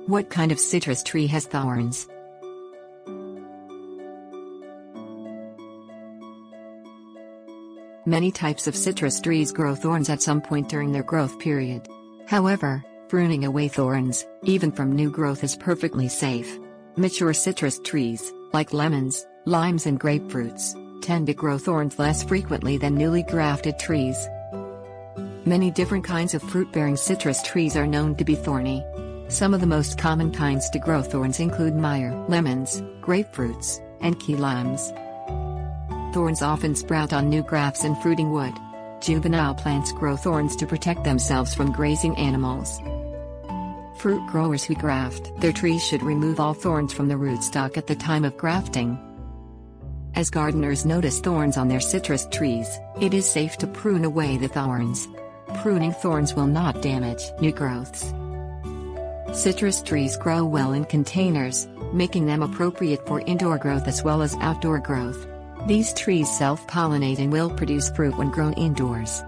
What kind of citrus tree has thorns? Many types of citrus trees grow thorns at some point during their growth period. However, pruning away thorns, even from new growth, is perfectly safe. Mature citrus trees, like lemons, limes and grapefruits, tend to grow thorns less frequently than newly grafted trees. Many different kinds of fruit-bearing citrus trees are known to be thorny. Some of the most common kinds to grow thorns include Meyer lemons, grapefruits, and key limes. Thorns often sprout on new grafts and fruiting wood. Juvenile plants grow thorns to protect themselves from grazing animals. Fruit growers who graft their trees should remove all thorns from the rootstock at the time of grafting. As gardeners notice thorns on their citrus trees, it is safe to prune away the thorns. Pruning thorns will not damage new growths. Citrus trees grow well in containers, making them appropriate for indoor growth as well as outdoor growth. These trees self-pollinate and will produce fruit when grown indoors.